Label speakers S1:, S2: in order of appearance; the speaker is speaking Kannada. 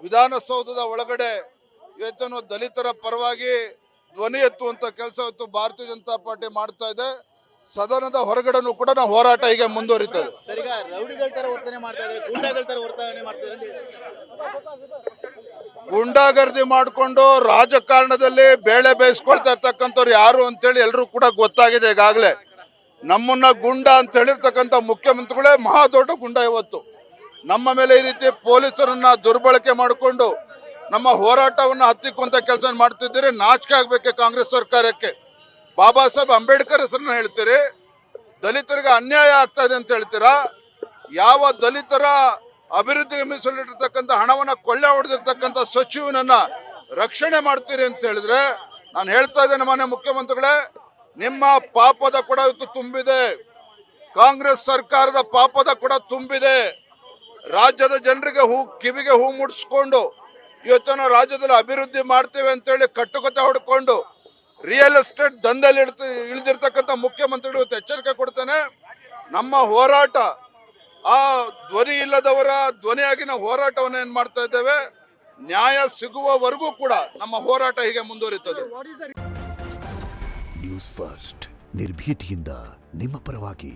S1: ವಿಧಾನಸೌಧದ ಒಳಗಡೆ ಇವತ್ತೇನು ದಲಿತರ ಪರವಾಗಿ ಧ್ವನಿ ಎತ್ತುವಂತ ಕೆಲಸ ಇವತ್ತು ಭಾರತೀಯ ಜನತಾ ಪಾರ್ಟಿ ಮಾಡ್ತಾ ಇದೆ. ಸದನದ ಹೊರಗಡೆನೂ ಕೂಡ ನಾವು ಹೋರಾಟ ಹೀಗೆ ಮುಂದುವರಿತದೆ. ಗುಂಡಾಗರ್ದಿ ಮಾಡಿಕೊಂಡು ರಾಜಕಾರಣದಲ್ಲಿ ಬೇಳೆ ಬೇಯಿಸ್ಕೊಳ್ತಾ ಇರ್ತಕ್ಕಂಥವ್ರು ಯಾರು ಅಂತೇಳಿ ಎಲ್ರೂ ಕೂಡ ಗೊತ್ತಾಗಿದೆ. ಈಗಾಗಲೇ ನಮ್ಮನ್ನ ಗುಂಡ ಅಂತ ಹೇಳಿರ್ತಕ್ಕಂಥ ಮುಖ್ಯಮಂತ್ರಿಗಳೇ ಮಹಾ ದೊಡ್ಡ ಗುಂಡ. ಇವತ್ತು ನಮ್ಮ ಮೇಲೆ ಈ ರೀತಿ ಪೊಲೀಸರನ್ನ ದುರ್ಬಳಕೆ ಮಾಡಿಕೊಂಡು ನಮ್ಮ ಹೋರಾಟವನ್ನ ಹತ್ತಿಕ್ಕುವಂತ ಕೆಲಸ ಮಾಡ್ತಿದ್ದೀರಿ. ನಾಚಿಕೆ ಆಗ್ಬೇಕೆ ಕಾಂಗ್ರೆಸ್ ಸರ್ಕಾರಕ್ಕೆ. ಬಾಬಾ ಸಾಹೇಬ್ ಅಂಬೇಡ್ಕರ್ ಹೆಸರನ್ನ ಹೇಳ್ತೀರಿ, ದಲಿತರಿಗೆ ಅನ್ಯಾಯ ಆಗ್ತಾ ಇದೆ ಅಂತ ಹೇಳ್ತೀರಾ. ಯಾವ ದಲಿತರ ಅಭಿವೃದ್ಧಿಗೆ ಮೀಸಲಿಟ್ಟಿರ್ತಕ್ಕಂಥ ಹಣವನ್ನ ಕೊಳ್ಳೆ ಹೊಡೆದಿರ್ತಕ್ಕಂಥ ಸಚಿವನನ್ನ ರಕ್ಷಣೆ ಮಾಡ್ತೀರಿ ಅಂತ ಹೇಳಿದ್ರೆ, ನಾನು ಹೇಳ್ತಾ ಇದ್ದೇನೆ ಮಾನ್ಯ ಮುಖ್ಯಮಂತ್ರಿಗಳೇ, ನಿಮ್ಮ ಪಾಪದ ಕೂಡ ಇವತ್ತು ತುಂಬಿದೆ. ಕಾಂಗ್ರೆಸ್ ಸರ್ಕಾರದ ಪಾಪದ ಕೂಡ ತುಂಬಿದೆ. ರಾಜ್ಯದ ಜನರಿಗೆ ಕಿವಿಗೆ ಹೂ ಮುಡಿಸ್ಕೊಂಡು ಇವತ್ತು ರಾಜ್ಯದಲ್ಲಿ ಅಭಿವೃದ್ಧಿ ಮಾಡ್ತೇವೆ ಅಂತೇಳಿ ಕಟ್ಟುಕತೆ ಹೊಡ್ಕೊಂಡು ರಿಯಲ್ ಎಸ್ಟೇಟ್ ದಂಧೆಯಲ್ಲಿ ಇಳಿದಿರ್ತಕ್ಕಂಥ ಮುಖ್ಯಮಂತ್ರಿಗಳು ಇವತ್ತು ಎಚ್ಚರಿಕೆ ಕೊಡ್ತಾನೆ. ನಮ್ಮ ಹೋರಾಟ ಆ ಧ್ವನಿ ಇಲ್ಲದವರ ಧ್ವನಿಯಾಗಿ ನಾವು ಹೋರಾಟವನ್ನು ಏನ್ ಮಾಡ್ತಾ ಇದ್ದೇವೆ. ನ್ಯಾಯ ಸಿಗುವವರೆಗೂ ಕೂಡ ನಮ್ಮ ಹೋರಾಟ ಹೀಗೆ ಮುಂದುವರಿತದೆ.
S2: ನ್ಯೂಸ್ ಫಸ್ಟ್ ನಿರ್ಭೀತಿಯಿಂದ ನಿಮ್ಮ ಪರವಾಗಿ.